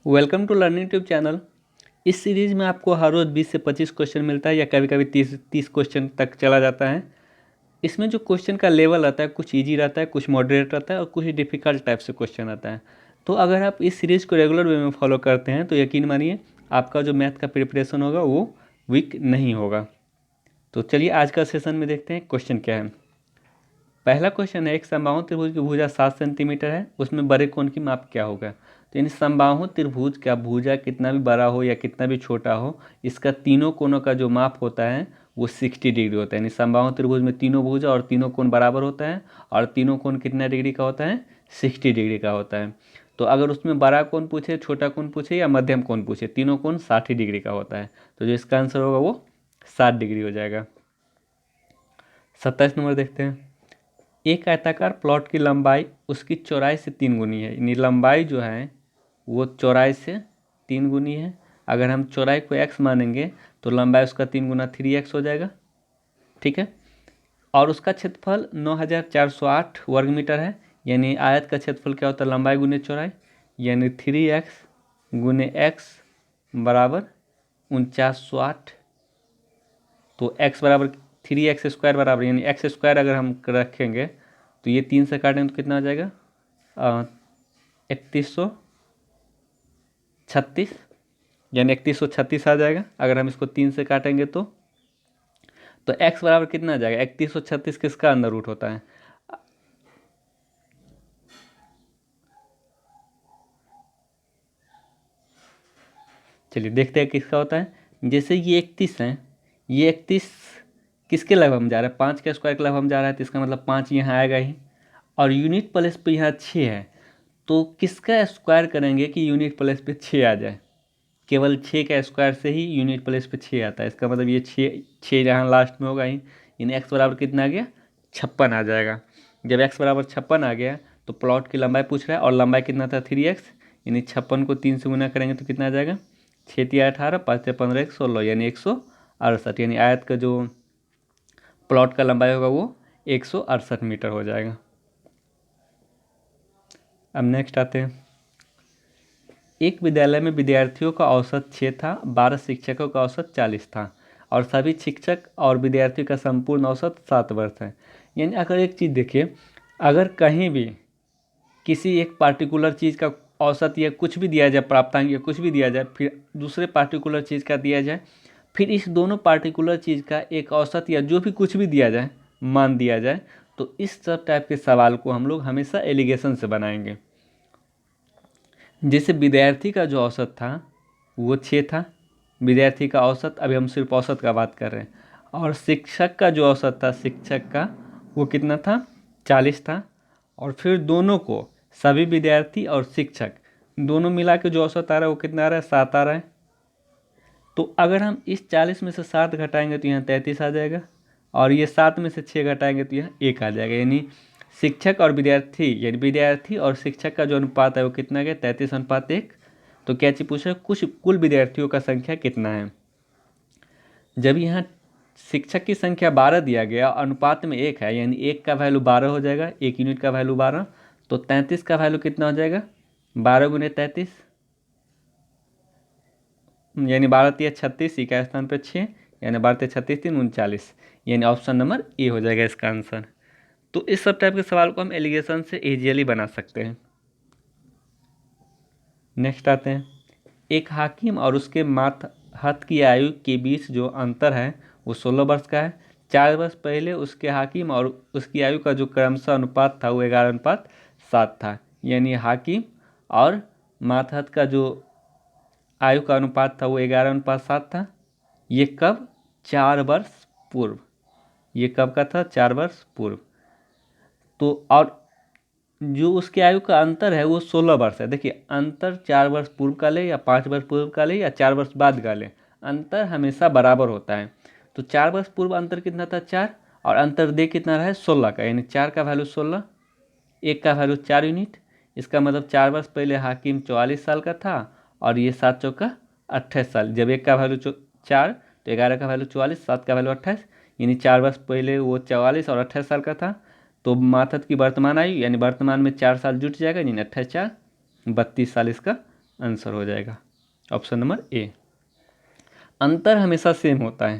Welcome to learning tube channel. इस series में आपको हर रोज़ 20 से 25 क्वेश्चन मिलता है या कभी कभी 30 क्वेश्चन तक चला जाता है। इसमें जो क्वेश्चन का लेवल आता है कुछ इजी रहता है, कुछ मॉडरेट रहता है और कुछ डिफ़िकल्ट टाइप से क्वेश्चन आता है। तो अगर आप इस सीरीज़ को रेगुलर वे में फॉलो करते हैं तो यकीन मानिए आपका जो मैथ का प्रिपरेशन होगा वो वीक नहीं होगा। तो चलिए आज का सेशन में देखते हैं क्वेश्चन क्या है। पहला क्वेश्चन है, एक समबाहु त्रिभुज की भुजा 7 सेंटीमीटर है, उसमें बड़े कोण की माप क्या होगा। तो यानी समबाहु त्रिभुज का भुजा कितना भी बड़ा हो या कितना भी छोटा हो, इसका तीनों कोणों का जो माप होता है वो 60 डिग्री होता है। यानी समबाहु त्रिभुज में तीनों भुजा और तीनों कोण बराबर होता है और तीनों कोण कितना डिग्री का होता है, 60 डिग्री का होता है। तो अगर उसमें बड़ा कोण पूछे, छोटा कोण पूछे या मध्यम कोण पूछे, तीनों कोण 60 डिग्री का होता है। तो जो इसका आंसर होगा वो 60 डिग्री हो जाएगा। 27 नंबर देखते हैं। एक आयताकार प्लॉट की लंबाई उसकी चौड़ाई से 3 गुनी है। यानी लंबाई जो है वो चौड़ाई से 3 गुनी है। अगर हम चौड़ाई को x मानेंगे तो लंबाई उसका 3 गुना 3x हो जाएगा, ठीक है। और उसका क्षेत्रफल 9408 वर्ग मीटर है। यानी आयत का क्षेत्रफल क्या होता है, लंबाई गुने चौड़ाई, यानी 3x गुने x बराबर 4908। तो x बराबर 3x स्क्वायर बराबर, यानी x स्क्वायर अगर हम रखेंगे तो ये 3 से काटेंगे तो कितना आ जाएगा, 3136, यानी 3136 आ जाएगा। अगर हम इसको 3 से काटेंगे तो x बराबर कितना आ जाएगा, 3136 किसका अंदर रूट होता है, चलिए देखते हैं किसका होता है। जैसे ये 31 है, ये 31 किसके लगभग हम जा रहे हैं, 5 के स्क्वायर के लगभग हम जा रहा है, तो इसका मतलब 5 यहाँ आएगा ही। और यूनिट प्लेस पे यहाँ 6 है, तो किसका स्क्वायर करेंगे कि यूनिट प्लेस पे 6 आ जाए। केवल 6 का स्क्वायर से ही यूनिट प्लेस पे 6 आता है। इसका मतलब ये 6 यहाँ लास्ट में होगा ही। यानी x बराबर कितना आ गया, 56 आ जाएगा। जब x बराबर 56 आ गया तो प्लॉट की लंबाई पूछ रहा है और लंबाई कितना था, 3x। यानी 56 को 3 से गुना करेंगे तो कितना आ जाएगा, 6 तिया 18, 5 तिया 15, 1 16, यानी 168। यानी आयत का जो प्लॉट का लंबाई होगा वो 168 मीटर हो जाएगा। अब नेक्स्ट आते हैं। एक विद्यालय में विद्यार्थियों का औसत 6 था, 12 शिक्षकों का औसत 40 था और सभी शिक्षक और विद्यार्थियों का संपूर्ण औसत 7 वर्ष है। यानी अगर एक चीज़ देखिए, अगर कहीं भी किसी एक पार्टिकुलर चीज़ का औसत या कुछ भी दिया जाए, प्राप्तांक या कुछ भी दिया जाए, फिर दूसरे पार्टिकुलर चीज़ का दिया जाए, फिर इस दोनों पार्टिकुलर चीज़ का एक औसत या जो भी कुछ भी दिया जाए, मान दिया जाए, तो इस सब टाइप के सवाल को हम लोग हमेशा एलिगेशन से बनाएंगे। जैसे विद्यार्थी का जो औसत था वो 6 था, विद्यार्थी का औसत, अभी हम सिर्फ औसत का बात कर रहे हैं। और शिक्षक का जो औसत था, शिक्षक का वो कितना था, 40 था। और फिर दोनों को, सभी विद्यार्थी और शिक्षक दोनों मिला के जो औसत आ रहा है वो कितना आ रहा है, 7 आ रहा है। तो अगर हम इस 40 में से 7 घटाएंगे तो यहाँ 33 आ जाएगा, और ये 7 में से 6 घटाएंगे तो यहाँ 1 आ जाएगा। यानी शिक्षक और विद्यार्थी, यानी विद्यार्थी और शिक्षक का जो अनुपात है वो कितना गया, 33:1। तो क्या चीज़ पूछ रहा है, कुछ कुल विद्यार्थियों का संख्या कितना है। जब यहाँ शिक्षक की संख्या 12 दिया गया, अनुपात में 1 है, यानी 1 का वैल्यू 12 हो जाएगा, 1 यूनिट का वैल्यू 12, तो 33 का वैल्यू कितना हो जाएगा, 12 गुने 33, यानी 12 तिया 36, ई का स्थान पर 6, यानी 12 तिया 36 3 39, यानी ऑप्शन नंबर ए हो जाएगा इसका आंसर। तो इस सब टाइप के सवाल को हम एलिगेशन से इजीली बना सकते हैं। नेक्स्ट आते हैं। एक हाकिम और उसके मातहत की आयु के बीच जो अंतर है वो 16 वर्ष का है। 4 वर्ष पहले उसके हाकिम और उसकी आयु का जो क्रमशः अनुपात था वो 11:7 था। यानी हाकिम और मातहत का जो आयु का अनुपात था वो 11:7 था। ये कब, 4 वर्ष पूर्व। ये कब का था, 4 वर्ष पूर्व। तो और जो उसकी आयु का अंतर है वो 16 वर्ष है। देखिए, अंतर 4 वर्ष पूर्व का ले या 5 वर्ष पूर्व का ले या 4 वर्ष बाद का ले, अंतर हमेशा बराबर होता है। तो 4 वर्ष पूर्व अंतर कितना था, 4, और अंतर दे कितना रहा है, 16 का। यानी 4 का वैल्यू 16, 1 का वैल्यू 4 यूनिट। इसका मतलब 4 वर्ष पहले हाकिम 44 साल का था और ये 7 चौका 28 साल। जब 1 का वैल्यू 4 तो 11 का वैल्यू 44, 7 का वैल्यू 28, यानी 4 वर्ष पहले वो 44 और 28 साल का था। तो मातहत की वर्तमान आयु, यानी वर्तमान में 4 साल जुट जाएगा, यानी 28 4 32 साल इसका आंसर हो जाएगा ऑप्शन नंबर ए। अंतर हमेशा सेम होता है,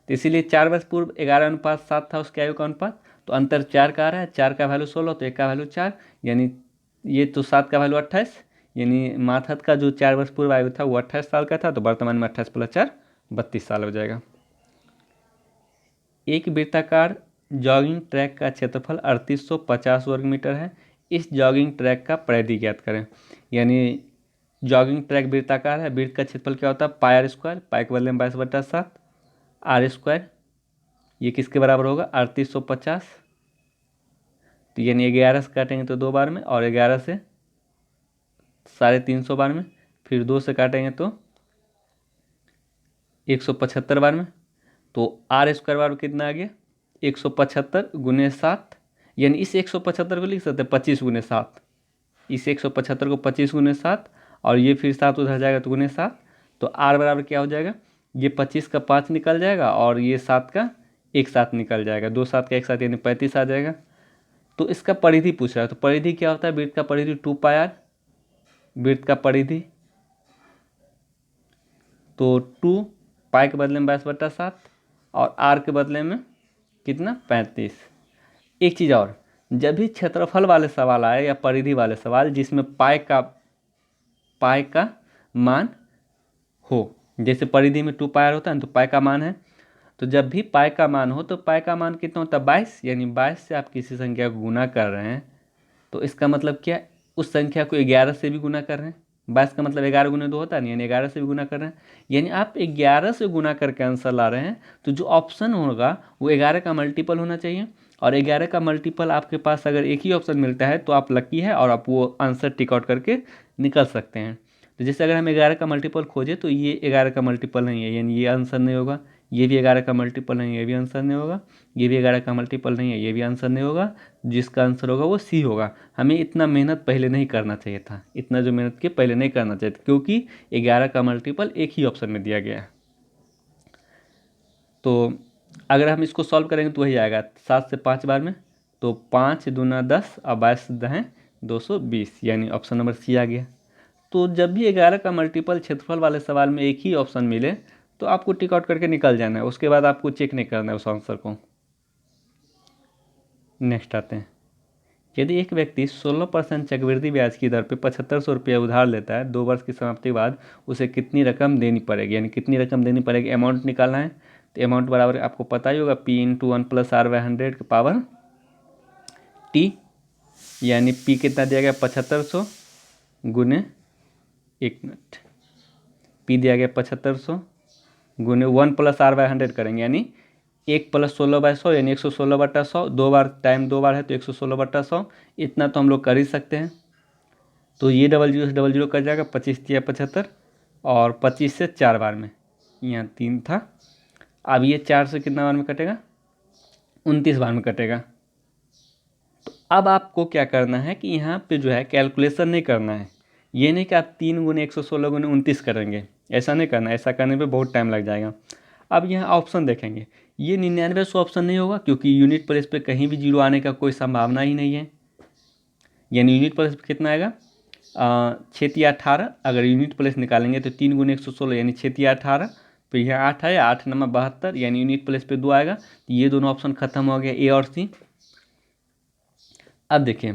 तो इसीलिए 4 वर्ष पूर्व 11:7 था उसके आयु का अनुपात, तो अंतर 4 का आ रहा है, 4 का वैल्यू 16 तो 1 का वैल्यू 4, यानी ये तो 7 का वैल्यू 28, यानी माथत का जो 4 वर्ष पूर्व आयु था वो 28 साल का था, तो वर्तमान में 28 + 4 32 साल हो जाएगा। एक वृत्ताकार जॉगिंग ट्रैक का क्षेत्रफल 3850 वर्ग मीटर है, इस जॉगिंग ट्रैक का परिधि ज्ञात करें। यानी जॉगिंग ट्रैक वृत्ताकार है, वृत्त का क्षेत्रफल क्या होता है पाई आर स्क्वायर, पाई के बदले में 22/7 आर स्क्वायर, ये किसके बराबर होगा 3850, तो यानी 11 से काटेंगे तो 2 बार में, और 11 से 350 बार में, फिर 2 से काटेंगे तो 175 बार में, तो आर स्क्वायर बार कितना आ गया 175 × 7, यानी इस 175 को लिख सकते हैं 25 × 7, इस 175 को 25 × 7, और ये फिर 7 उधर जाएगा तो × 7, तो आर बराबर क्या हो जाएगा, ये 25 का 5 निकल जाएगा और ये 7 का एक साथ निकल जाएगा, 2 7 का एक साथ यानी 35 आ जाएगा। तो इसका परिधि पूछ रहा है, तो परिधि क्या होता है वृत्त का परिधि 2πr, वृत्त का परिधि, तो 2 पाई के बदले में 22/7 और आर के बदले में कितना 35। एक चीज़ और, जब भी क्षेत्रफल वाले सवाल आए या परिधि वाले सवाल जिसमें पाई का मान हो, जैसे परिधि में 2πr होता है ना, तो पाई का मान है, तो जब भी पाई का मान हो तो पाई का मान कितना होता है 22, यानी 22 से आप किसी संख्या को गुना कर रहे हैं, तो इसका मतलब क्या, उस संख्या को 11 से भी गुना कर रहे हैं, 22 का मतलब 11 × 2 होता है, यानी 11 से भी गुना कर रहे हैं, यानी आप 11 से गुना करके आंसर ला रहे हैं, तो जो ऑप्शन होगा वो 11 का मल्टीपल होना चाहिए, और 11 का मल्टीपल आपके पास अगर एक ही ऑप्शन मिलता है तो आप लकी है और आप वो आंसर टिक आउट करके निकल सकते हैं। तो जैसे अगर हम 11 का मल्टीपल खोजें तो ये 11 का मल्टीपल नहीं है, यानी ये आंसर नहीं होगा, ये भी 11 का मल्टीपल नहीं है, ये भी आंसर नहीं होगा, ये भी 11 का मल्टीपल नहीं है, ये भी आंसर नहीं होगा, जिसका आंसर होगा वो सी होगा। हमें इतना मेहनत पहले नहीं करना चाहिए था, इतना जो मेहनत की पहले नहीं करना चाहिए था, क्योंकि 11 का मल्टीपल एक ही ऑप्शन में दिया गया है। तो अगर हम इसको सॉल्व करेंगे तो वही आएगा 7 से 5 बार में, तो 5 दूना 10 और 22 10 220, यानी ऑप्शन नंबर सी आ गया। तो जब भी 11 का मल्टीपल क्षेत्रफल वाले सवाल में एक ही ऑप्शन मिले तो आपको टिक आउट करके निकल जाना है, उसके बाद आपको चेक नहीं करना है उस आंसर को। नेक्स्ट आते हैं, यदि एक व्यक्ति 16% चक्रवृद्धि ब्याज की दर पे 7500 रुपये उधार लेता है, 2 वर्ष की समाप्ति के बाद उसे कितनी रकम देनी पड़ेगी, यानी कितनी रकम देनी पड़ेगी, अमाउंट निकालना है। तो अमाउंट बराबर आपको पता ही होगा P × 1 + R/100 की पावर T, यानी P कितना दिया गया 7500 गुने, एक मिनट, P दिया गया 7500 गुने 1 + R/100 करेंगे, यानी 1 + 16/100 यानी 116/100, 2 बार टाइम 2 बार है तो 116/100, इतना तो हम लोग कर ही सकते हैं। तो ये 00 से 00 कट जाएगा, 25 × 75 और 25 से 4 बार में, यहाँ 3 था, अब ये 4 से कितना बार में कटेगा 29 बार में कटेगा। तो अब आपको क्या करना है कि यहाँ पे जो है कैलकुलेशन नहीं करना है, ये नहीं कि आप 3 × 116 × 29 करेंगे, ऐसा नहीं करना, ऐसा करने पे बहुत टाइम लग जाएगा। अब यहाँ ऑप्शन देखेंगे, ये 9900 ऑप्शन नहीं होगा क्योंकि यूनिट प्लेस पे कहीं भी जीरो आने का कोई संभावना ही नहीं है, यानी यूनिट प्लेस पे कितना आएगा 6 × 18, अगर यूनिट प्लेस निकालेंगे तो 3 × 116 यानी 6 × 18, फिर यहाँ 8 है, 8 × 9 = 72, यानी यूनिट प्लेस पे 2 आएगा, तो ये दोनों ऑप्शन खत्म हो गया, ए और सी। अब देखिए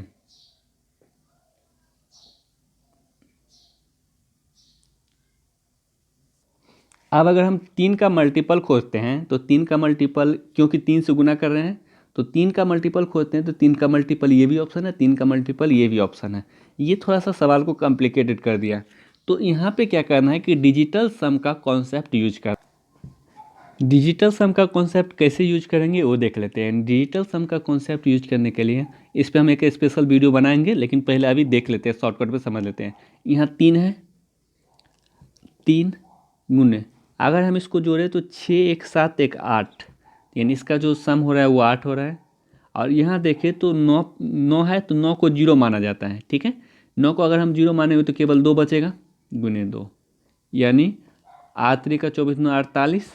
अब अगर हम 3 का मल्टीपल खोजते हैं तो 3 का मल्टीपल, क्योंकि 3 से गुना कर रहे हैं तो 3 का मल्टीपल खोजते हैं, तो 3 का मल्टीपल ये भी ऑप्शन है, 3 का मल्टीपल ये भी ऑप्शन है, ये थोड़ा सा सवाल को कॉम्प्लिकेटेड कर दिया। तो यहाँ पे क्या करना है कि डिजिटल सम का कॉन्सेप्ट यूज कर, डिजिटल सम का कॉन्सेप्ट कैसे यूज करेंगे वो देख लेते हैं। डिजिटल सम का कॉन्सेप्ट यूज करने के लिए इस पर हम एक स्पेशल वीडियो बनाएंगे, लेकिन पहले अभी देख लेते हैं, शॉर्टकट पे समझ लेते हैं। यहाँ 3 है, 3 गुने, अगर हम इसको जोड़ें तो 6 1 7 1 8, यानी इसका जो सम हो रहा है वो 8 हो रहा है। और यहाँ देखें तो 9 है, तो 9 को 0 माना जाता है, ठीक है, 9 को अगर हम 0 मानेंगे तो केवल 2 बचेगा, गुने 2, यानी 8 3 का 24 9 48,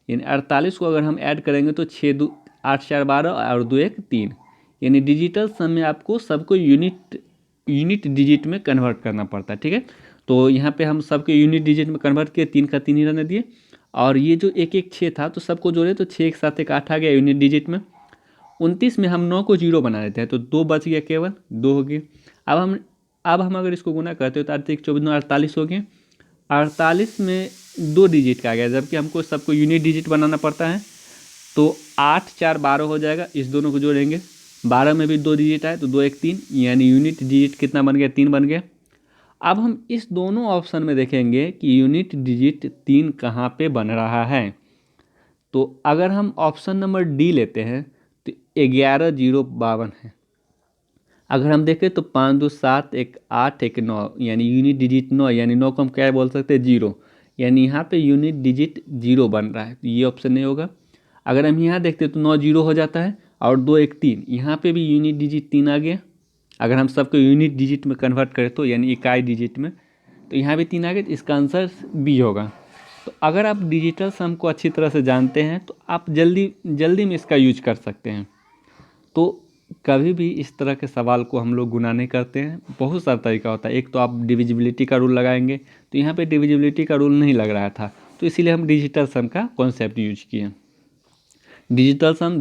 यानी 48 को अगर हम ऐड करेंगे तो 6 2 8 4 12 और 2 1 3, यानी डिजिटल सम में आपको सबको यूनिट यूनिट डिजिट में कन्वर्ट करना पड़ता है। ठीक है, तो यहाँ पे हम सबके यूनिट डिजिट में कन्वर्ट किए, 3 का 3 ही रहने दिए, और ये जो एक एक 6 था तो सबको जोड़े तो 6 एक साथ एक 8 आ गया यूनिट डिजिट में। 29 में हम 9 को 0 बना देते हैं तो 2 बच गया, केवल 2 हो गए। अब हम अगर इसको गुना करते हो तो 24 48 हो गए। 48 में 2 डिजिट का आ गया, जबकि हमको सबको यूनिट डिजिट बनाना पड़ता है। तो 8 4 12 हो जाएगा, इस दोनों को जोड़ेंगे। 12 में भी 2 डिजिट आए तो 2 1 3, यानी यूनिट डिजिट कितना बन गया, 3 बन गया। अब हम इस दोनों ऑप्शन में देखेंगे कि यूनिट डिजिट 3 कहाँ पे बन रहा है। तो अगर हम ऑप्शन नंबर डी लेते हैं तो 11 0 52 है। अगर हम देखें तो 5 2 7 1 8 1 9, यानी यूनिट डिजिट 9, यानी 9 को हम क्या बोल सकते हैं, 0, यानी यहाँ पे यूनिट डिजिट 0 बन रहा है, तो ये ऑप्शन नहीं होगा। अगर हम यहाँ देखते तो 9 0 हो जाता है, और 2 1 3, यहाँ पे भी यूनिट डिजिट 3 आ गया। अगर हम सबको यूनिट डिजिट में कन्वर्ट करें तो यानी इकाई डिजिट में, तो यहाँ भी 3 आ गया, तो इसका आंसर बी होगा। तो अगर आप डिजिटल सम को अच्छी तरह से जानते हैं तो आप जल्दी में इसका यूज कर सकते हैं। तो कभी भी इस तरह के सवाल को हम लोग गुना नहीं करते हैं, बहुत सारा तरीका होता है। एक तो आप डिविजिबिलिटी का रूल लगाएंगे, तो यहाँ पे डिविजिबिलिटी का रूल नहीं लग रहा था, तो इसीलिए हम डिजिटल सम का कॉन्सेप्ट यूज किए। डिजिटल सम,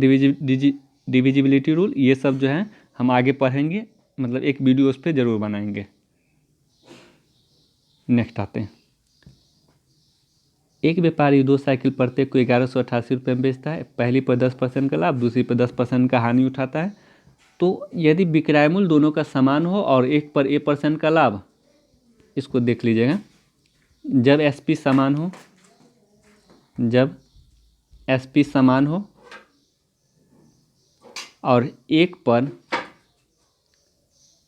डिविजिबिलिटी रूल, ये सब जो है हम आगे पढ़ेंगे, मतलब एक वीडियो उस पर ज़रूर बनाएंगे। नेक्स्ट आते हैं। एक व्यापारी 2 साइकिल प्रत्येक को 1188 रुपये में बेचता है। पहली पर 10% का लाभ, दूसरी पर 10% का हानि उठाता है। तो यदि विक्रय मूल्य दोनों का समान हो और एक पर A% का लाभ, इसको देख लीजिएगा, जब SP समान हो, जब SP समान हो और एक पर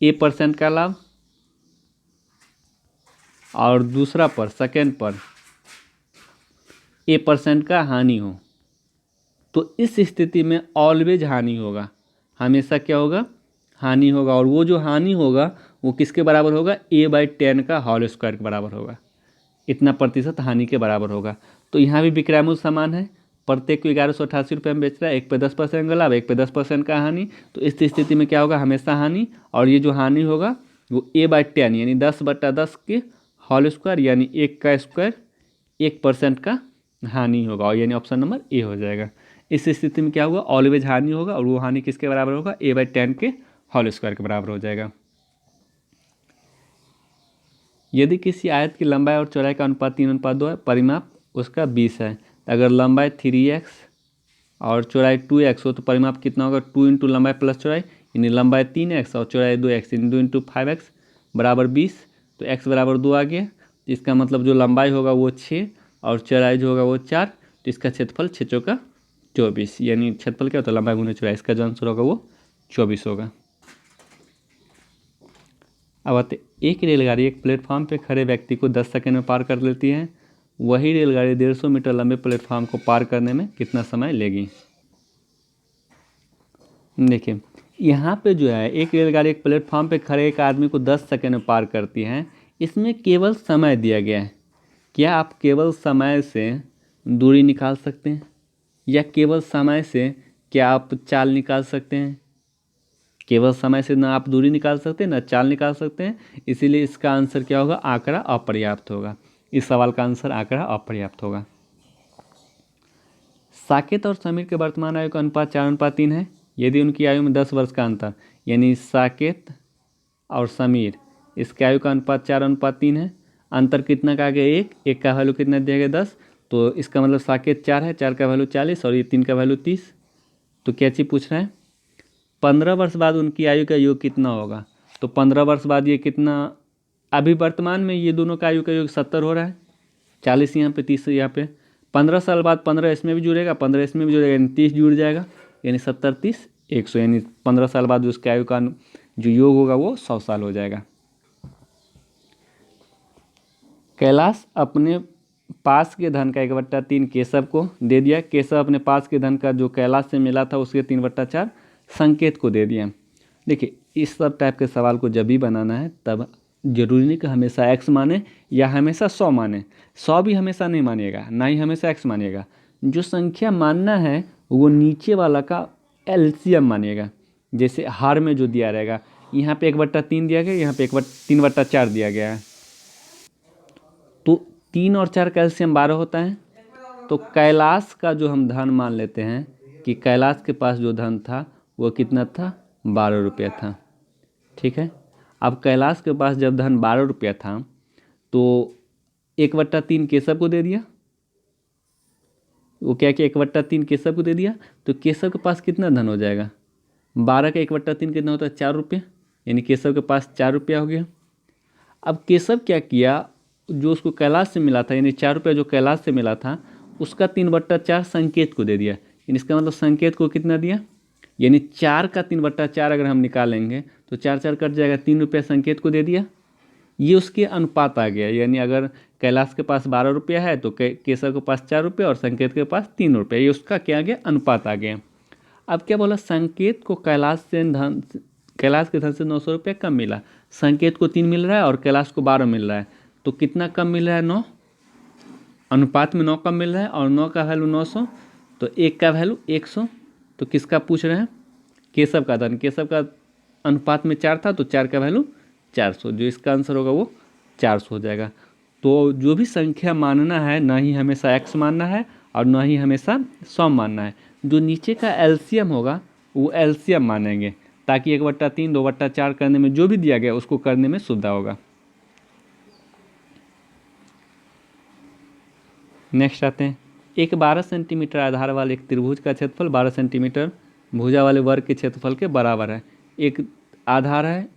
A% का लाभ और दूसरा पर, सेकेंड पर A% का हानि हो, तो इस स्थिति में ऑलवेज हानि होगा, हमेशा क्या होगा, हानि होगा। और वो जो हानि होगा वो किसके बराबर होगा, A/10 का होल स्क्वायर के बराबर होगा, इतना प्रतिशत हानि के बराबर होगा। तो यहाँ भी विक्रय मूल्य समान है, प्रत्येक को 1188 रुपये में बेच रहा है, एक पे 10% का लाभ, एक पे 10% का हानि। तो इस स्थिति में क्या होगा, हमेशा हानि, और ये जो हानि होगा वो A/10 यानी 10/10 के होल स्क्वायर, यानी 1 का स्क्वायर, 1% का हानि होगा, और यानी ऑप्शन नंबर ए हो जाएगा। इस स्थिति में क्या होगा, ऑलवेज हानि होगा, और वो हानि किसके बराबर होगा, A/10 के होल स्क्वायर के बराबर हो जाएगा। यदि किसी आयत की लंबाई और चौड़ाई का अनुपात 3:2 है, परिमाप उसका 20 है। अगर लंबाई 3x और चौड़ाई 2x हो तो परिमाप कितना होगा, 2 × लंबाई प्लस चौड़ाई, यानी लंबाई 3x और चौड़ाई 2x, यानी 2 × 5x बराबर 20। तो x बराबर 2 आ गया, इसका मतलब जो लंबाई होगा वो 6 और चौड़ाई जो होगा वो 4, तो इसका क्षेत्रफल 6 चौका 24, यानी क्षेत्रफल क्या होता है, लंबाई गुना चौड़ाई, इसका जो आंसर होगा वो 24 होगा। अब आते, एक रेलगाड़ी एक प्लेटफॉर्म पे खड़े व्यक्ति को 10 सेकंड में पार कर लेती है। वही रेलगाड़ी 150 मीटर लंबे प्लेटफॉर्म को पार करने में कितना समय लेगी। देखिए यहाँ पे जो है, एक रेलगाड़ी एक प्लेटफॉर्म पे खड़े एक आदमी को 10 सेकंड में पार करती है, इसमें केवल समय दिया गया है। क्या आप केवल समय से दूरी निकाल सकते हैं, या केवल समय से क्या आप चाल निकाल सकते हैं। केवल समय से ना आप दूरी निकाल सकते हैं ना चाल निकाल सकते हैं, इसीलिए इसका आंसर क्या होगा, आंकड़ा अपर्याप्त होगा। इस सवाल का आंसर आंकड़ा अपर्याप्त होगा। साकेत और समीर के वर्तमान आयु का अनुपात 4:3 है। यदि उनकी आयु में 10 वर्ष का अंतर, यानी साकेत और समीर, इसके आयु का अनुपात 4:3 है। अंतर कितना का आ गया, एक का वैल्यू कितना दिया गया 10, तो इसका मतलब साकेत 4 है, 4 का वैल्यू 40 और ये 3 का वैल्यू 30। तो क्या चीज़ पूछ रहा है, 15 वर्ष बाद उनकी आयु का योग कितना होगा। तो 15 वर्ष बाद ये कितना, अभी वर्तमान में ये दोनों का आयु का योग 70 हो रहा है, 40 यहाँ पे 30 यहाँ पे। 15 साल बाद 15 इसमें भी जुड़ेगा, 15 इसमें भी जुड़ेगा, यानी 30 जुड़ जाएगा, यानी 70 30 100, यानी 15 साल बाद उसके आयु का जो योग होगा वो 100 साल हो जाएगा। कैलाश अपने पास के धन का 1/3 केशव को दे दिया। केशव अपने पास के धन का जो कैलाश से मिला था उसके 3/4 संकेत को दे दिया। देखिए इस सब टाइप के सवाल को जब भी बनाना है तब जरूरी नहीं कि हमेशा x माने या हमेशा 100 माने। 100 भी हमेशा नहीं मानिएगा, ना ही हमेशा x मानिएगा। जो संख्या मानना है वो नीचे वाला का एलसीएम मानिएगा। जैसे हार में जो दिया रहेगा, यहाँ पे 1/3 दिया गया, यहाँ पे 3/4 दिया गया है। तो 3 और 4 कैल्शियम 12 होता है। तो कैलाश का जो हम धन मान लेते हैं कि कैलाश के पास जो धन था वो कितना था, 12 रुपया था। ठीक है, अब कैलाश के पास जब धन 12 रुपया था तो 1/3 केशव को दे दिया। वो क्या किया, 1/3 केशव को दे दिया। तो केशव के पास कितना धन हो जाएगा, 12 का 1/3 कितना होता है, 4 रुपये, यानी केशव के पास 4 रुपया हो गया। अब केशव क्या किया, जो उसको कैलाश से मिला था, यानी 4 रुपया जो कैलाश से मिला था उसका 3/4 संकेत को दे दिया। यानी इसका मतलब संकेत को कितना दिया, यानी 4 का 3/4 अगर हम निकालेंगे तो 4 4 कट जाएगा, 3 रुपया संकेत को दे दिया। ये उसके अनुपात आ गया। यानी अगर कैलाश के पास 12 रुपया है तो केशव के पास 4 रुपया और संकेत के पास 3 रुपया, ये उसका क्या आ गया, अनुपात आ गया। अब क्या बोला, संकेत को कैलाश के धन से 900 रुपया कम मिला। संकेत को 3 मिल रहा है और कैलाश को 12 मिल रहा है, तो कितना कम मिल रहा है, 9। अनुपात में 9 कम मिल रहा है और 9 का वैल्यू 900, तो 1 का वैल्यू 100। तो किसका पूछ रहे हैं, केशव का धन। केशव का अनुपात में 4 था तो 4 का वैल्यू 400, जो इसका आंसर होगा वो 400 हो जाएगा। तो जो भी संख्या मानना है, ना ही हमेशा x मानना है और ना ही हमेशा 100 मानना है। जो नीचे का एलसीएम होगा वो एलसीएम मानेंगे, ताकि 1/3 2/4 करने में जो भी दिया गया उसको करने में सुविधा होगा। नेक्स्ट आते हैं, एक 12 सेंटीमीटर आधार वाले एक त्रिभुज का क्षेत्रफल 12 सेंटीमीटर भुजा वाले वर्ग के क्षेत्रफल के बराबर है। एक आधार है,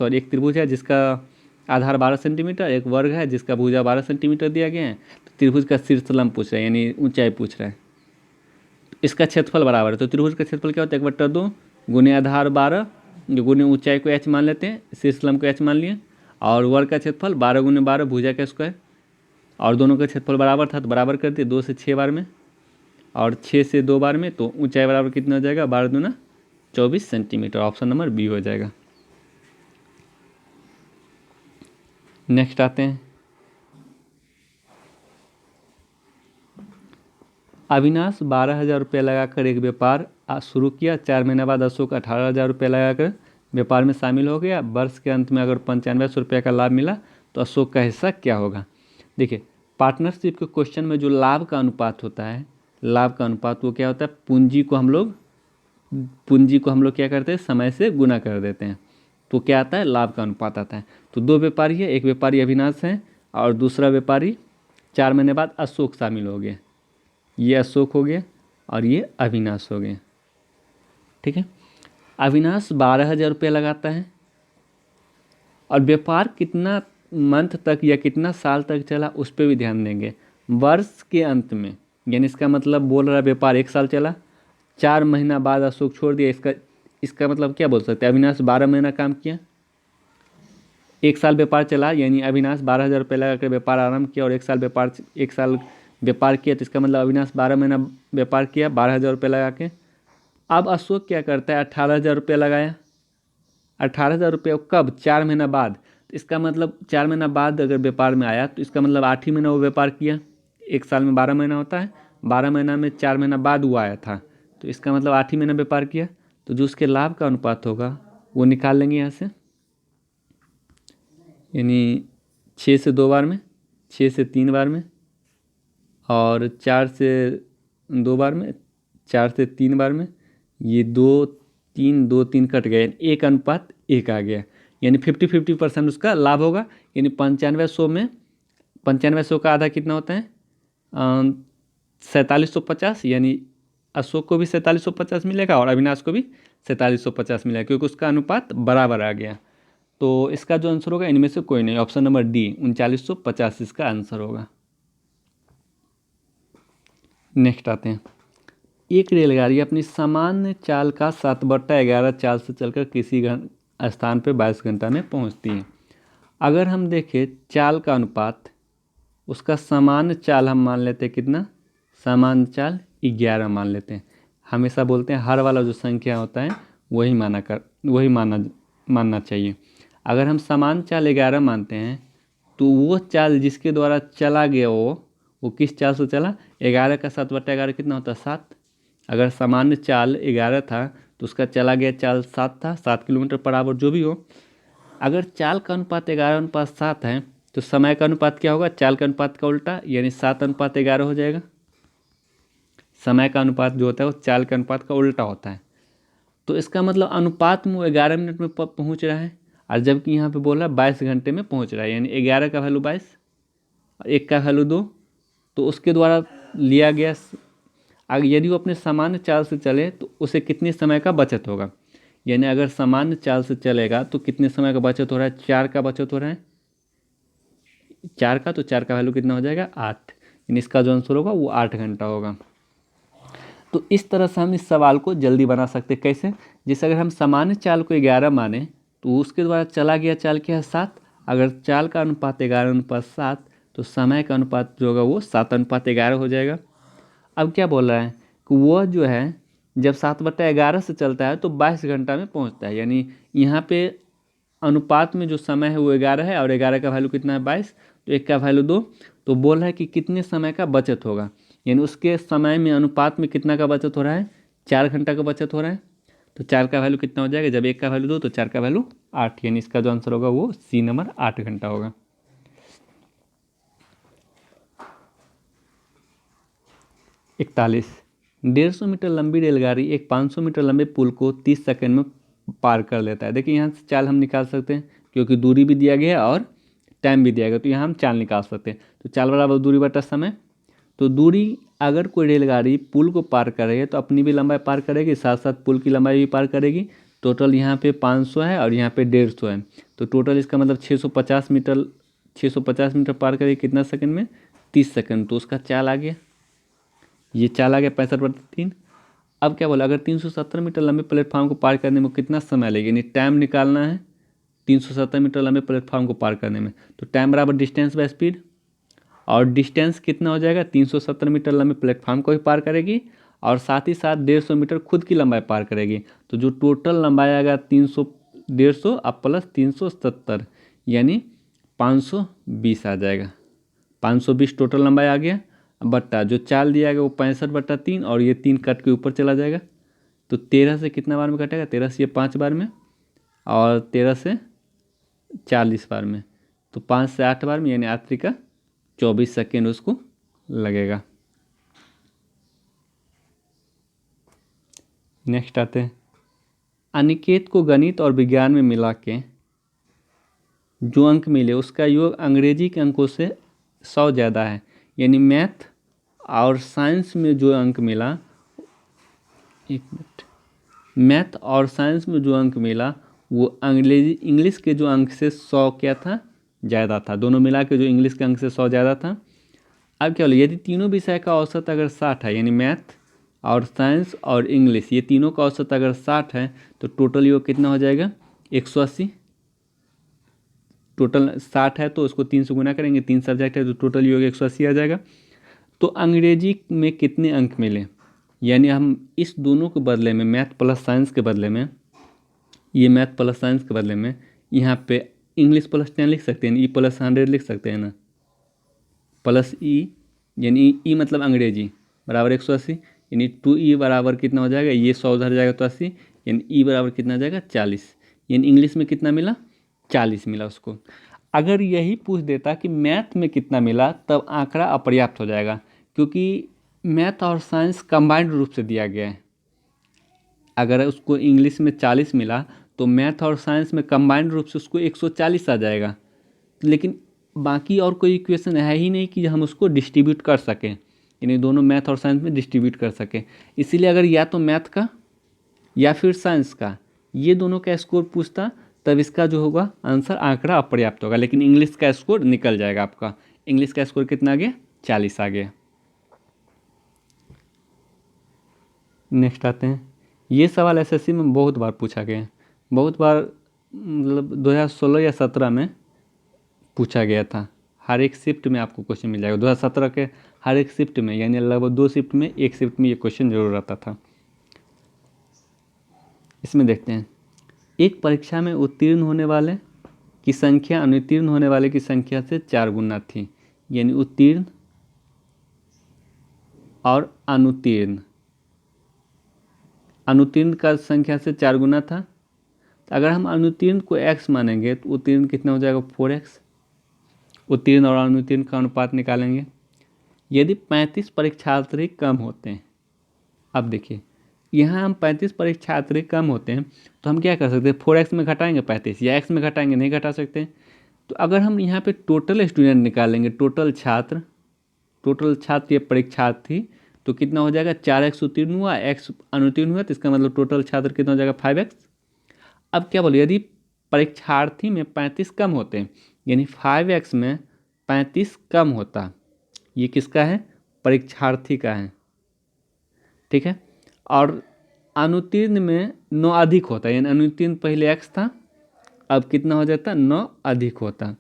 एक त्रिभुज है जिसका आधार 12 सेंटीमीटर, एक वर्ग है जिसका भुजा 12 सेंटीमीटर दिया गया है। तो त्रिभुज का शीर्षलंब पूछ रहा है, यानी ऊंचाई पूछ रहा है। इसका क्षेत्रफल बराबर है, तो त्रिभुज का क्षेत्रफल क्या होता है, 1/2 गुने आधार 12 गुने ऊंचाई को h मान लेते हैं, शीर्षलंब को h मान लिए, और वर्ग का क्षेत्रफल 12 गुने 12 भुजा का स्क्वायर, और दोनों का क्षेत्रफल बराबर था तो बराबर कर दिए 2 से 6 बार में और 6 से 2 बार में, तो ऊंचाई बराबर कितना हो जाएगा, 12 दूना 24 सेंटीमीटर। ऑप्शन नंबर बी हो जाएगा। नेक्स्ट आते हैं, अविनाश 12,000 रुपये लगाकर एक व्यापार शुरू किया। 4 महीने बाद अशोक 18,000 रुपये लगाकर व्यापार में शामिल हो गया। वर्ष के अंत में अगर 9500 रुपये का लाभ मिला तो अशोक का हिस्सा क्या होगा। देखिए, पार्टनरशिप के क्वेश्चन में जो लाभ का अनुपात होता है, लाभ का अनुपात वो क्या होता है, पूंजी को हम लोग क्या करते हैं, समय से गुना कर देते हैं, तो क्या आता है, लाभ का अनुपात आता है। तो 2 व्यापारी है, एक व्यापारी अविनाश है और दूसरा व्यापारी 4 महीने बाद अशोक शामिल हो गए। ये अशोक हो गया और ये अविनाश हो गए। ठीक है, अविनाश 12,000 रुपये लगाता है और व्यापार कितना मंथ तक या कितना साल तक चला उस पर भी ध्यान देंगे। वर्ष के अंत में, यानी इसका मतलब बोल रहा है व्यापार 1 साल चला, 4 महीना बाद अशोक छोड़ दिया। इसका मतलब क्या बोल सकते हैं, अविनाश 12 महीना काम किया, 1 साल व्यापार चला, यानी अविनाश 12,000 रुपये लगा कर व्यापार आरंभ किया और 1 साल व्यापार किया, तो इसका मतलब अविनाश 12 महीना व्यापार किया 12,000 रुपये लगा के। अब अशोक क्या करता है, 18,000 रुपये लगाया। 18,000 रुपये कब, 4 महीना बाद। तो इसका मतलब 4 महीना बाद अगर व्यापार में आया तो इसका मतलब 8 ही महीना वो व्यापार किया। 1 साल में 12 महीना होता है, 12 महीना में 4 महीना बाद वो आया था, तो इसका मतलब 8 ही महीना व्यापार किया। तो जो उसके लाभ का अनुपात होगा वो निकाल लेंगे यहाँ से, यानी 6 से 2 बार में, 6 से 3 बार में और 4 से 2 बार में, 4 से 3 बार में, ये 2 3 कट गए, 1:1 आ गया, यानी 50-50% उसका लाभ होगा। यानी 9500 में 9500 का आधा कितना होता है, 4750, यानी अशोक को भी 4750 मिलेगा और अविनाश को भी 4750 मिलेगा, क्योंकि उसका अनुपात बराबर आ गया। तो इसका जो आंसर होगा इनमें से कोई नहीं, ऑप्शन नंबर डी 3950 इसका आंसर होगा। नेक्स्ट आते हैं, एक रेलगाड़ी अपनी सामान्य चाल का 7/11 चाल से चलकर किसी स्थान पर 22 घंटा में पहुंचती है। अगर हम देखें चाल का अनुपात, उसका सामान्य चाल हम मान लेते हैं कितना, सामान्य चाल 11 मान लेते हैं। हमेशा बोलते हैं हर वाला जो संख्या होता है वही मानना चाहिए। अगर हम सामान्य चाल 11 मानते हैं तो वो चाल जिसके द्वारा चला गया वो किस चाल से चला, 11 का 7/11 कितना होता है, 7। अगर सामान्य चाल 11 था तो उसका चला गया चाल 7 था, 7 किलोमीटर पर आवर जो भी हो। अगर चाल का अनुपात 11:7 है तो समय का अनुपात क्या होगा? चाल के अनुपात का उल्टा, यानी 7:11 हो जाएगा। समय का अनुपात जो होता है वो चाल के अनुपात का उल्टा होता है। तो इसका मतलब अनुपात में वो 11 मिनट में पहुँच रहा है, और जबकि यहाँ पे बोल रहा है 22 घंटे में पहुँच रहा है, यानी 11 का वैल्यू 22, 1 का वैल्यू 2, तो उसके द्वारा लिया गया। अगर यदि वो अपने सामान्य चाल से चले तो उसे कितने समय का बचत होगा? यानी अगर सामान्य चाल से चलेगा तो कितने समय का बचत हो रहा है? 4 का बचत हो रहा है, 4 का, तो 4 का वैल्यू कितना हो जाएगा? 8, यानी इसका जो आंसर होगा वो 8 घंटा होगा। तो इस तरह से हम इस सवाल को जल्दी बना सकते हैं। कैसे? जैसे अगर हम सामान्य चाल को 11 माने तो उसके द्वारा चला गया चाल क्या है? 7। अगर चाल का अनुपात 11:7 तो समय का अनुपात जो होगा वो 7:11 हो जाएगा। अब क्या बोल रहा है कि वह जो है जब 7/11 से चलता है तो 22 घंटा में पहुंचता है, यानी यहाँ पे अनुपात में जो समय है वो 11 है और 11 का वैल्यू कितना है? 22, तो 1 का वैल्यू 2। तो बोल रहा है कि कितने समय का बचत होगा, यानी उसके समय में अनुपात में कितना का बचत हो रहा है? 4 घंटा का बचत हो रहा है। तो 4 का वैल्यू कितना हो जाएगा? जब 1 का वैल्यू 2 तो 4 का वैल्यू 8, यानी इसका जो आंसर होगा वो सी नंबर 8 घंटा होगा। 41, 150 मीटर लंबी रेलगाड़ी एक 500 मीटर लंबे पुल को 30 सेकंड में पार कर लेता है। देखिए यहाँ से चाल हम निकाल सकते हैं, क्योंकि दूरी भी दिया गया है और टाइम भी दिया गया, तो यहाँ हम चाल निकाल सकते हैं। तो चाल बराबर दूरी बटा समय। तो दूरी, अगर कोई रेलगाड़ी पुल को पार कर रही है तो अपनी भी लंबाई पार करेगी, साथ साथ पुल की लंबाई भी पार करेगी। टोटल यहाँ पे 500 है और यहाँ पे 150 है, तो टोटल इसका मतलब 650 मीटर, 650 मीटर पार करेगी कितना सेकंड में? 30 सेकंड। तो उसका चाल आ गया, ये चाल आ गया 65/3। अब क्या बोला? अगर 370 मीटर लंबे प्लेटफॉर्म को पार करने में कितना समय लगेगा, यानी टाइम निकालना है 370 मीटर लंबे प्लेटफॉर्म को पार करने में। तो टाइम बराबर डिस्टेंस बाय स्पीड, और डिस्टेंस कितना हो जाएगा? 370 मीटर लंबे प्लेटफॉर्म को भी पार करेगी और साथ ही साथ 150 मीटर खुद की लंबाई पार करेगी। तो जो टोटल लंबाई आएगा 300, 150 अब प्लस 370, यानी 520 आ जाएगा। 520 टोटल लंबाई आ गया, बट्टा जो चाल दिया गया वो 65/3, और ये 3 कट के ऊपर चला जाएगा। तो 13 से कितना बार में कटेगा? 13 से ये 5 बार में, और 13 से 40 बार में, तो 5 से 8 बार में, यानी आखिरी का 24 सेकेंड उसको लगेगा। नेक्स्ट आते हैं, अनिकेत को गणित और विज्ञान में मिला के जो अंक मिले उसका योग अंग्रेजी के अंकों से 100 ज़्यादा है। यानी मैथ और साइंस में जो अंक मिला, एक मिनट, मैथ और साइंस में जो अंक मिला वो इंग्लिश के जो अंक से 100 क्या था? ज़्यादा था। दोनों मिला के जो इंग्लिश के अंक से 100 ज़्यादा था। अब क्या बोला? यदि तीनों विषय का औसत अगर 60 है, यानी मैथ और साइंस और इंग्लिश ये तीनों का औसत अगर 60 है तो टोटल योग कितना हो जाएगा? 180। टोटल 60 है तो उसको 3 से गुना करेंगे, 3 सब्जेक्ट है तो टोटल योग 180 आ जाएगा। तो अंग्रेजी में कितने अंक मिले? यानी हम इस दोनों के बदले में, मैथ प्लस साइंस के बदले में, ये मैथ प्लस साइंस के बदले में यहाँ पे इंग्लिश प्लस 10 लिख सकते हैं, ई प्लस 100 लिख सकते हैं ना, प्लस ई, यानी ई मतलब अंग्रेजी बराबर 180, यानी 2e बराबर कितना हो जाएगा? ये 100 उधर जाएगा तो 80, यानी ई बराबर कितना हो जाएगा? 40। यानी इंग्लिश में कितना मिला? 40 मिला उसको। अगर यही पूछ देता कि मैथ में कितना मिला, तब आंकड़ा अपर्याप्त हो जाएगा, क्योंकि मैथ और साइंस कंबाइंड रूप से दिया गया है। अगर उसको इंग्लिश में 40 मिला तो मैथ और साइंस में कंबाइंड रूप से उसको 140 आ जाएगा। लेकिन बाकी और कोई इक्वेशन है ही नहीं कि हम उसको डिस्ट्रीब्यूट कर सकें, यानी दोनों मैथ और साइंस में डिस्ट्रीब्यूट कर सकें। इसीलिए अगर या तो मैथ का या फिर साइंस का, ये दोनों का स्कोर पूछता, तब इसका जो होगा आंसर आंकड़ा अपर्याप्त होगा। लेकिन इंग्लिश का स्कोर निकल जाएगा आपका। इंग्लिश का स्कोर कितना आ गया? 40 आ गया। नेक्स्ट आते हैं, ये सवाल एसएससी में बहुत बार पूछा गया है, बहुत बार, मतलब 2016 या 17 में पूछा गया था। हर एक शिफ्ट में आपको क्वेश्चन मिल जाएगा। 2017 के हर एक शिफ्ट में, यानी लगभग 2 शिफ्ट में, एक शिफ्ट में ये क्वेश्चन जरूर आता था। इसमें देखते हैं, एक परीक्षा में उत्तीर्ण होने वाले की संख्या अनुत्तीर्ण होने वाले की संख्या से 4 गुना थी। यानी उत्तीर्ण और अनुत्तीर्ण, अनुत्तीर्ण का संख्या से 4 गुना था। तो अगर हम अनुत्तीर्ण को x मानेंगे तो उत्तीर्ण कितना हो जाएगा 4x। उत्तीर्ण और अनुत्तीर्ण का अनुपात निकालेंगे। यदि 35 परीक्षार्थी कम होते हैं, अब देखिए यहाँ हम 35 परीक्षार्थी कम होते हैं तो हम क्या कर सकते हैं, 4x में घटाएंगे 35 या x में घटाएंगे, नहीं घटा सकते। तो अगर हम यहाँ पे टोटल स्टूडेंट निकालेंगे, टोटल छात्र या परीक्षार्थी, तो कितना हो जाएगा 4x उत्तीर्ण हुआ, x अनुत्तीर्ण हुआ, तो इसका मतलब टोटल छात्र कितना हो जाएगा 5x। अब क्या बोले, यदि परीक्षार्थी में 35 कम होते हैं यानी 5x में 35 कम होता, ये किसका है, परीक्षार्थी का है, ठीक है। और अनुत्तीर्ण में 9 अधिक होता है, यानी अनुत्तीर्ण पहले x था, अब कितना हो जाता 9 अधिक होता।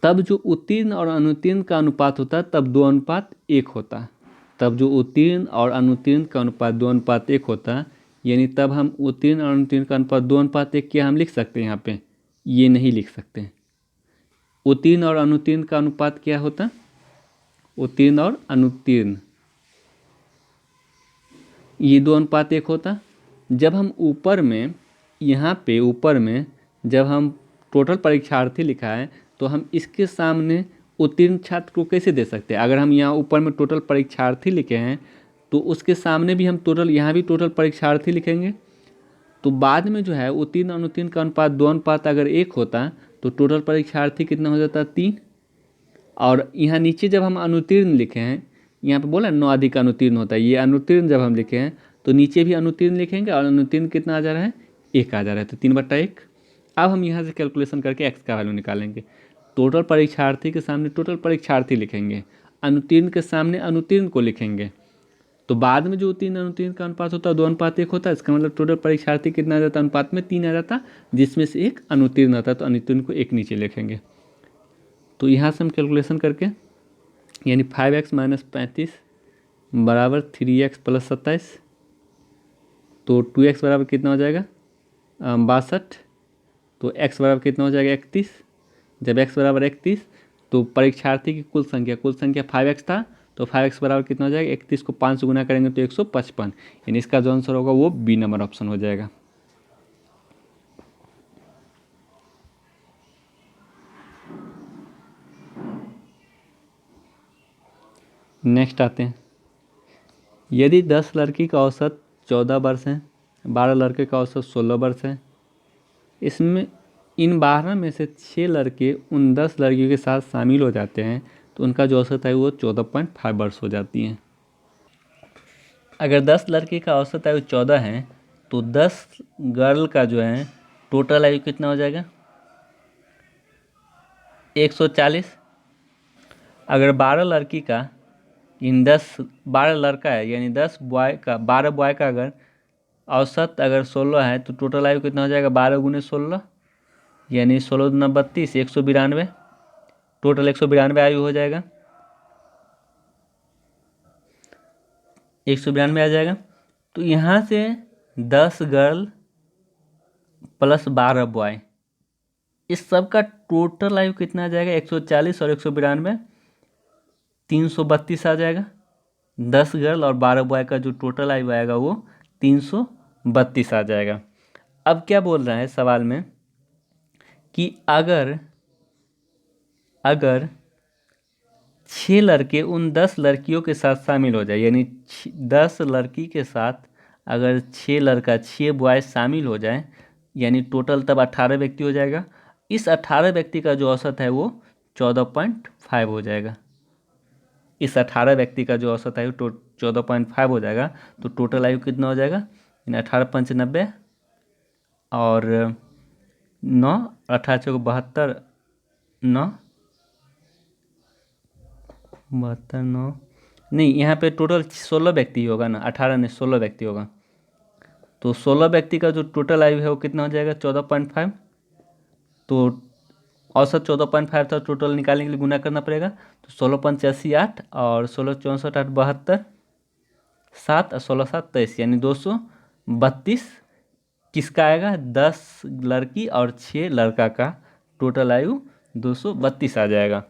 तब जो उत्तीर्ण और अनुत्तीर्ण का अनुपात होता तब 2:1 होता। तब जो उत्तीर्ण और अनुत्तीर्ण का अनुपात 2:1 होता, यानी तब हम उत्तीर्ण और अनुत्तीर्ण का अनुपात 2:1 क्या हम लिख सकते हैं, यहाँ पे ये नहीं लिख सकते। उत्तीर्ण और अनुत्तीर्ण का अनुपात क्या होता, उत्तीर्ण और अनुत्तीर्ण ये 2:1 होता। जब हम ऊपर में, यहाँ पे ऊपर में जब हम टोटल परीक्षार्थी लिखा है तो हम इसके सामने उत्तीर्ण छात्र को कैसे दे सकते हैं। अगर हम यहाँ ऊपर में टोटल परीक्षार्थी लिखे हैं तो उसके सामने भी हम टोटल, यहाँ भी टोटल परीक्षार्थी लिखेंगे। तो बाद में जो है उत्तीर्ण अनुत्तीर्ण का अनुपात 2:1 होता तो टोटल परीक्षार्थी कितना हो जाता 3। और यहाँ नीचे जब हम अनुत्तीर्ण लिखे हैं, यहाँ पे बोला 9 अधिक अनुत्तीर्ण होता है, ये अनुत्तीर्ण जब हम लिखे हैं तो नीचे भी अनुत्तीर्ण लिखेंगे और अनुत्तीर्ण कितना आ जा रहा है 1 आ जा रहा है, तो 3/1। अब हम यहाँ से कैलकुलेशन करके x का वैल्यू निकालेंगे। टोटल परीक्षार्थी के सामने टोटल परीक्षार्थी लिखेंगे, अनुत्तीर्ण के सामने अनुत्तीर्ण को लिखेंगे, तो बाद में जो उत्तीर्ण अनुत्तीर्ण का अनुपात होता है 2:1 होता है। इसका मतलब टोटल परीक्षार्थी कितना आ जाता है, अनुपात में 3 आ जाता, जिसमें से 1 अनुत्तीर्ण आता है, तो अनुत्तीर्ण को 1 नीचे लिखेंगे। तो यहाँ से हम कैलकुलेशन करके, यानी 5x - 35 बराबर 3x + 27, तो 2x बराबर कितना हो जाएगा 62, तो x बराबर कितना हो जाएगा 31। जब x बराबर 31 तो परीक्षार्थी की कुल संख्या 5x था, तो 5x बराबर कितना हो जाएगा 31 को 5 से गुना करेंगे तो 155, यानी इसका जो आंसर होगा वो बी नंबर ऑप्शन हो जाएगा। नेक्स्ट आते हैं, यदि 10 लड़की का औसत 14 वर्ष है, 12 लड़के का औसत 16 वर्ष है, इसमें इन 12 में से 6 लड़के उन 10 लड़कियों के साथ शामिल हो जाते हैं तो उनका जो औसत है वो 14.5 वर्ष हो जाती है। अगर 10 लड़के का औसत आयु 14 है तो 10 गर्ल का जो है टोटल आयु कितना हो जाएगा 140। अगर 12 लड़की का, इन 12 लड़का है यानी 12 बॉय का अगर औसत अगर 16 है तो टोटल आयु कितना हो जाएगा 12 × 16, यानी 16 दूना 32, 192, टोटल 192 आयु हो जाएगा, 192 आ जाएगा। तो यहाँ से 10 गर्ल + 12 बॉय, इस सब का टोटल आयु कितना आ जाएगा 140 और 192 332 आ जाएगा। 10 गर्ल और 12 बॉय का जो टोटल आयु आएगा वो 332 आ जाएगा। अब क्या बोल रहा है सवाल में कि अगर 6 लड़के उन 10 लड़कियों के साथ शामिल हो जाए, यानी 10 लड़की के साथ अगर 6 लड़का 6 बॉय शामिल हो जाए, यानी टोटल तब 18 व्यक्ति हो जाएगा। इस 18 व्यक्ति का जो औसत है वो 14.5 हो जाएगा। इस 18 व्यक्ति का जो औसत आयु 14.5 हो जाएगा, तो टोटल आयु कितना हो जाएगा 18 × 5 = 90 और 9 18 × 72 9 72 9 नहीं, यहाँ पे टोटल 16 व्यक्ति होगा ना, 18 नहीं 16 व्यक्ति होगा। तो 16 व्यक्ति का जो टोटल आयु है वो कितना हो जाएगा 14.5। तो औसत 14.5 था, टोटल निकालने के लिए गुना करना पड़ेगा। तो 16 × 5 = 80 8 और 16 × 64 8 72 7 और 16 7 23, यानी 232 किसका आएगा 10 लड़की और 6 लड़का का टोटल आयु 232 आ जाएगा।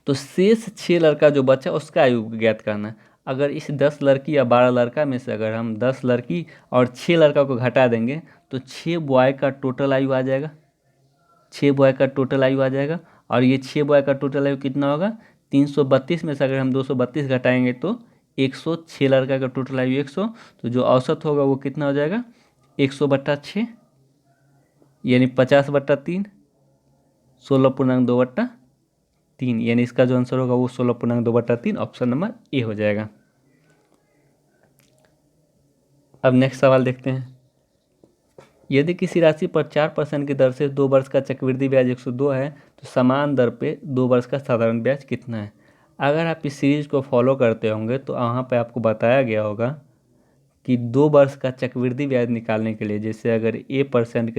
तो शेष 6 लड़का जो बचा उसका आयु ज्ञात करना है। अगर इस 10 लड़की या 12 लड़का में से अगर हम 10 लड़की और 6 लड़का को घटा देंगे तो 6 बॉय का टोटल आयु आ जाएगा, 6 बॉय का टोटल आयु आ जाएगा। और ये 6 बॉय का टोटल आयु कितना होगा, 332 में से अगर हम 232 घटाएंगे तो 106 लड़का का टोटल आयु 100, तो जो औसत होगा वो कितना हो जाएगा 100/6, यानी 50/3, 16.2/3, यानी इसका जो आंसर होगा वो 16.2/3 ऑप्शन नंबर ए हो जाएगा। अब नेक्स्ट सवाल देखते हैं। यदि किसी राशि पर 4% की दर से 2 वर्ष का चक्रवृद्धि ब्याज 102 है तो समान दर पे 2 वर्ष का साधारण ब्याज कितना है। अगर आप इस सीरीज को फॉलो करते होंगे तो वहाँ पे आपको बताया गया होगा कि 2 वर्ष का चक्रवृद्धि ब्याज निकालने के लिए, जैसे अगर ए%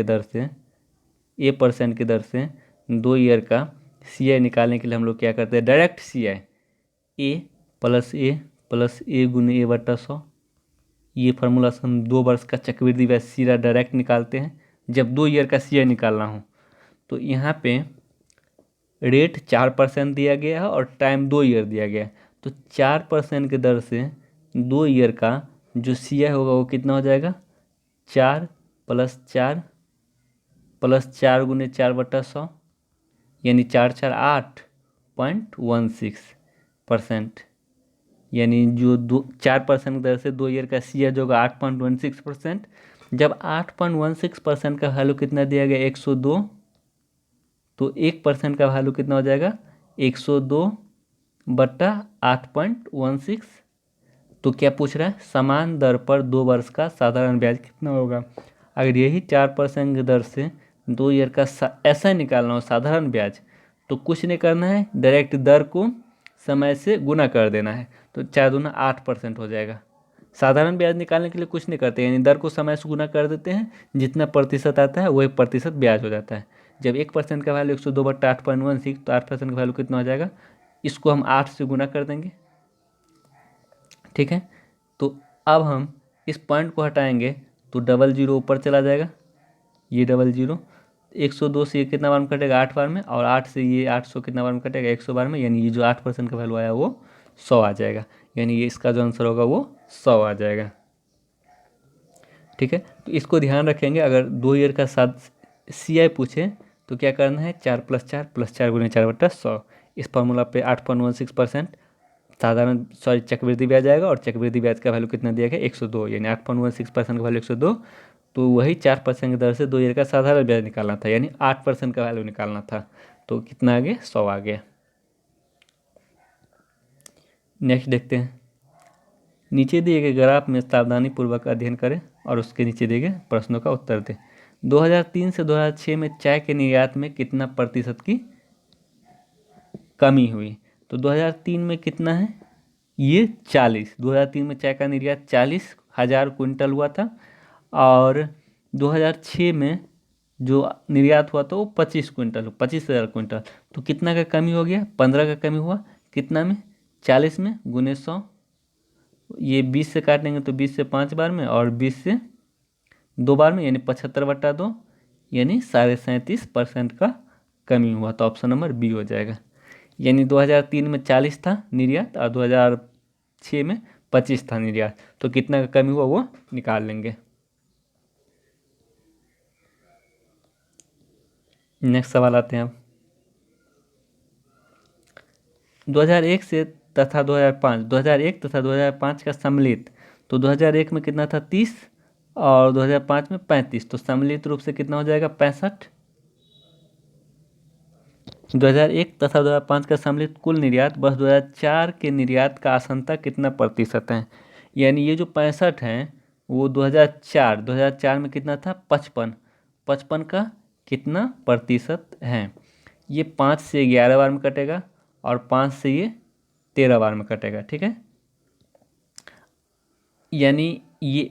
की दर से 2 ईयर का CI निकालने के लिए हम लोग क्या करते हैं, डायरेक्ट CI ए प्लस ए गुने A/100, ये फार्मूला से हम 2 वर्ष का चक्रवृद्धि ब्याज सीधा डायरेक्ट निकालते हैं जब 2 ईयर का CI निकालना हो। तो यहाँ पे रेट 4% दिया गया है और टाइम 2 ईयर दिया गया है, तो 4% की दर से 2 ईयर का जो CI होगा वो कितना हो जाएगा, 4 + 4 गुने 4/100, यानी 4×4 8.16%, यानी जो 4% की दर से 2 ईयर का CI जो होगा 8.16%। जब 8.16% का वैल्यू कितना दिया गया 102, तो 1% का वैल्यू कितना हो जाएगा 102/8.16। तो क्या पूछ रहा है, समान दर पर 2 वर्ष का साधारण ब्याज कितना होगा। अगर यही 4% की दर से 2 ईयर का ऐसा निकालना हो साधारण ब्याज, तो कुछ नहीं करना है, डायरेक्ट दर को समय से गुना कर देना है, तो 4 दूना 8% हो जाएगा। साधारण ब्याज निकालने के लिए कुछ नहीं करते, यानी दर को समय से गुना कर देते हैं, जितना प्रतिशत आता है वही प्रतिशत ब्याज हो जाता है। जब 1% का वैल्यू 102/8.16, तो 8% का वैल्यू कितना हो जाएगा, इसको हम 8 से गुना कर देंगे, ठीक है। तो अब हम इस पॉइंट को हटाएंगे तो 00 ऊपर चला जाएगा, ये 00, 102 से ये कितना बार में कटेगा 8 बार में, और 8 से ये 800 कितना बार में कटेगा 100 बार में, यानी ये जो 8% का वैल्यू आया वो 100 आ जाएगा, यानी ये इसका जो आंसर होगा वो 100 आ जाएगा, ठीक है। तो इसको ध्यान रखेंगे, अगर 2 ईयर का साथ CI पूछे तो क्या करना है, 4 + 4 + 4 गुने 4/100, इस फार्मूला पे 8.16% साधारण चक्रवृद्धि ब्याज आएगा, और चक्रवृद्धि ब्याज का वैल्यू कितना दिया गया 102, यानी 8.16% का वैल्यू 102, तो वही 4% की दर से 2 ईयर का साधारण ब्याज निकालना था, यानी 8% का वैल्यू निकालना था, तो कितना आ गया 100 आ गया। नेक्स्ट देखते हैं। नीचे दिए गए ग्राफ में सावधानीपूर्वक अध्ययन करें और उसके नीचे दिए गए प्रश्नों का उत्तर दें। 2003 से 2006 में चाय के निर्यात में कितना प्रतिशत की कमी हुई। तो 2003 में कितना है, ये 40, 2003 में चाय का निर्यात 40,000 क्विंटल हुआ था, और 2006 में जो निर्यात हुआ था वो 25,000 क्विंटल। तो कितना का कमी हो गया, 15 का कमी हुआ, कितना में 40 में गुने 100, ये 20 से काटेंगे तो 20 से 5 बार में, और 20 से 2 बार में, यानी 75/2, यानी 37.5% का कमी हुआ, तो ऑप्शन नंबर बी हो जाएगा। यानी 2003 में 40 था निर्यात और 2006 में 25 था निर्यात, तो कितना का कमी हुआ वो निकाल लेंगे। नेक्स्ट सवाल आते हैं अब। 2001 से तथा 2005 का सम्मिलित, तो 2001 में कितना था 30 और 2005 में 35, तो सम्मिलित रूप से कितना हो जाएगा 65। 2001 तथा 2005 का सम्मिलित कुल निर्यात वर्ष 2004 के निर्यात का आसनता कितना प्रतिशत है। यानी ये जो 65 है वो 2004 में कितना था 55 का कितना प्रतिशत है। ये 5 से 11 बार में कटेगा और 5 से ये 13 बार में कटेगा, ठीक है। यानी ये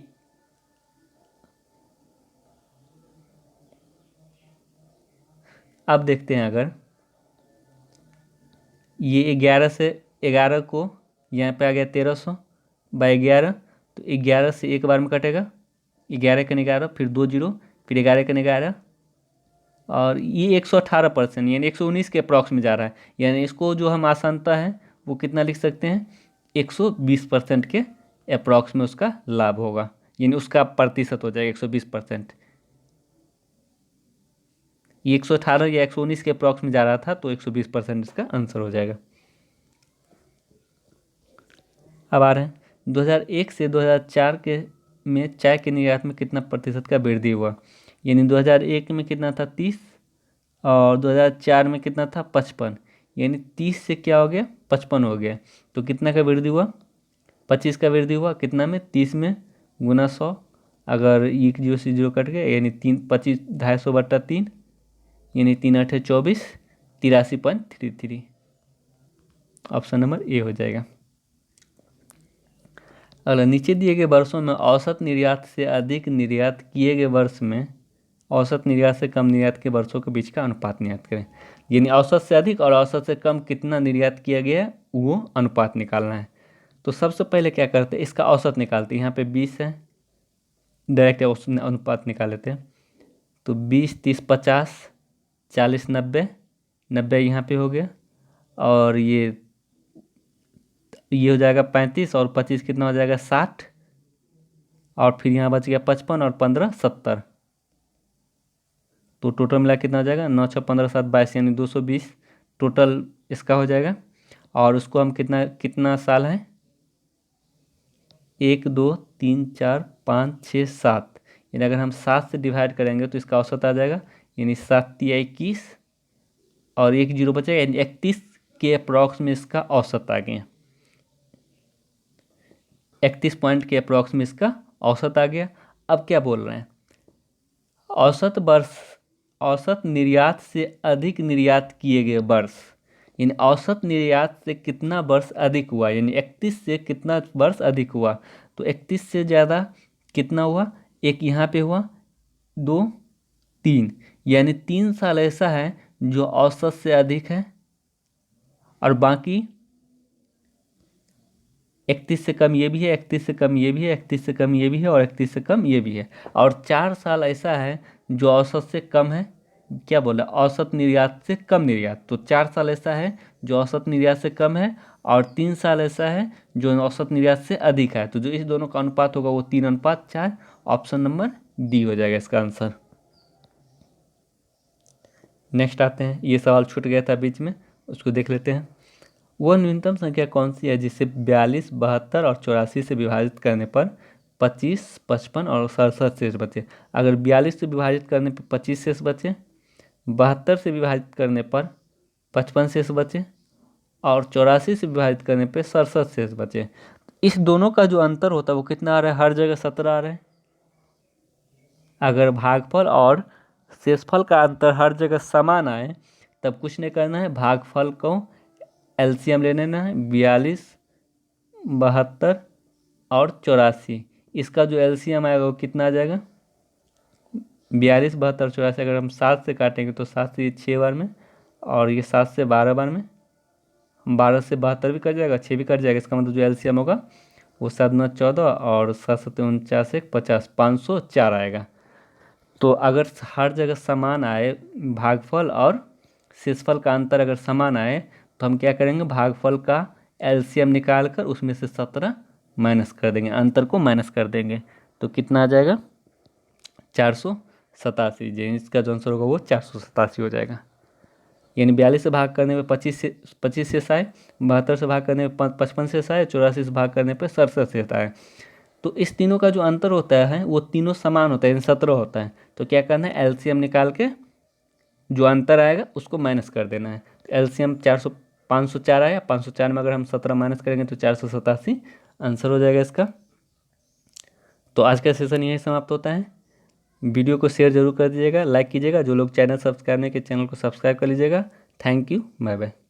अब देखते हैं, अगर ये 11 से 11 को यहाँ पे आ गया 1300/11, तो 11 से 1 बार में कटेगा, 11 का 11, फिर 2 जीरो, फिर 11 का 11, और ये 118%, यानी 119 के अप्रॉक्स में जा रहा है। यानी इसको जो हम आसानता है वो कितना लिख सकते हैं 120% के अप्रॉक्स में उसका लाभ होगा, यानी उसका प्रतिशत हो जाएगा 120%। ये 118 या 119 के अप्रॉक्स में जा रहा था, तो 120% इसका आंसर हो जाएगा। अब आ रहे हैं 2001 से 2004 के में चाय के निर्यात में कितना प्रतिशत का वृद्धि हुआ। यानी 2001 में कितना था 30 और 2004 में कितना था 55, यानी 30 से क्या हो गया 55 हो गया। तो कितना का वृद्धि हुआ 25 का वृद्धि हुआ। कितना में 30 में गुना 100, अगर 1 जीरो से 0 कट गया यानी 25 250/3 यानी 3×8 = 24, 83.33। ऑप्शन नंबर ए हो जाएगा। अगला, नीचे दिए गए वर्षों में औसत निर्यात से अधिक निर्यात किए गए वर्ष में औसत निर्यात से कम निर्यात के वर्षों के बीच का अनुपात निर्यात करें। यानी औसत से अधिक और औसत से कम कितना निर्यात किया गया है वो अनुपात निकालना है। तो सबसे पहले क्या करते हैं, इसका औसत निकालते हैं। यहाँ पे 20 है, डायरेक्ट अनुपात निकाल लेते हैं। तो 20 30 50, 40 90, 90 यहाँ पे हो गया, और ये हो जाएगा 35, और 25 कितना हो जाएगा 60, और फिर यहाँ बच गया 55 और 15 70। तो टोटल मिला कितना हो जाएगा 9 6 15 7 22, यानी 220 टोटल इसका हो जाएगा। और उसको हम कितना साल है 1 2 3 4 5 6 7, यानी अगर हम 7 से डिवाइड करेंगे तो इसका औसत आ जाएगा, यानी 7 × 21 और 1 जीरो बचेगा, यानी 31 के अप्रॉक्स में इसका औसत आ गया। 31 पॉइंट के अप्रॉक्स में इसका औसत आ गया। अब क्या बोल रहे हैं, औसत निर्यात से अधिक निर्यात किए गए वर्ष, यानी औसत निर्यात से कितना वर्ष अधिक हुआ, यानी 31 से कितना वर्ष अधिक हुआ। तो 31 से ज़्यादा कितना हुआ, एक यहाँ पे हुआ 2 3, यानी 3 साल ऐसा है जो औसत से अधिक है, और बाकी 31 से कम ये भी है, 31 से कम ये भी है, 31 से कम ये भी है, और 31 से कम ये भी है, और 4 साल ऐसा है जो औसत से कम है। क्या बोला, औसत निर्यात से कम निर्यात। तो 4 साल ऐसा है जो औसत निर्यात से कम है, और 3 साल ऐसा है जो औसत निर्यात से अधिक है। तो जो इस दोनों का अनुपात होगा वो 3:4। ऑप्शन नंबर डी हो जाएगा इसका आंसर। नेक्स्ट आते हैं, ये सवाल छूट गया था बीच में, उसको देख लेते हैं। वह न्यूनतम संख्या कौन सी है जिसे 42, 72 और 84 से विभाजित करने पर 25, 55 और 67 शेष बचे। अगर 42 से विभाजित करने पर 25 शेष बचे, 72 से विभाजित करने पर 55 शेष बचे, और 84 से विभाजित करने पर 67 शेष बचे। इस दोनों का जो अंतर होता है वो कितना आ रहा है, हर जगह 17 आ रहा है। अगर भागफल और शेषफल का अंतर हर जगह समान आए तब कुछ नहीं करना है, भागफल को एलसीएम ले लेना है। 42, 72 और 84, इसका जो एलसीएम आएगा वो कितना आ जाएगा 42, 72, 84। अगर हम 7 से काटेंगे तो 7 से 6 बार में, और ये 7 से 12 बार में, 12 से 72 भी कट जाएगा, 6 भी कट जाएगा। इसका मतलब जो एलसीएम होगा वो 7 9 14 और 7 7 49 1 50, 504 आएगा। तो अगर हर जगह समान आए भागफल और शेषफल का अंतर अगर समान आए तो हम क्या करेंगे, भागफल का एलसीएम निकाल कर उसमें से 17 माइनस कर देंगे, अंतर को माइनस कर देंगे। तो कितना आ जाएगा 487, इसका जो आंसर होगा वो 487 हो जाएगा। यानी 42 से भाग करने में 25 शेष आए, 72 से भाग करने में 55 शेष आए, 84 से भाग करने पर 67 शेष आए। तो इस तीनों का जो अंतर होता है वो तीनों समान होता है, 17 होता है। तो क्या करना है, एलसीएम निकाल के जो अंतर आएगा उसको माइनस कर देना है। तो एलसीएम 504 आया, 504 में अगर हम 17 माइनस करेंगे तो 487 आंसर हो जाएगा इसका। तो आज का सेशन यही समाप्त होता है। वीडियो को शेयर जरूर कर दीजिएगा, लाइक कीजिएगा। जो लोग चैनल सब्सक्राइब नहीं किए चैनल को सब्सक्राइब कर लीजिएगा। Thank you, bye bye.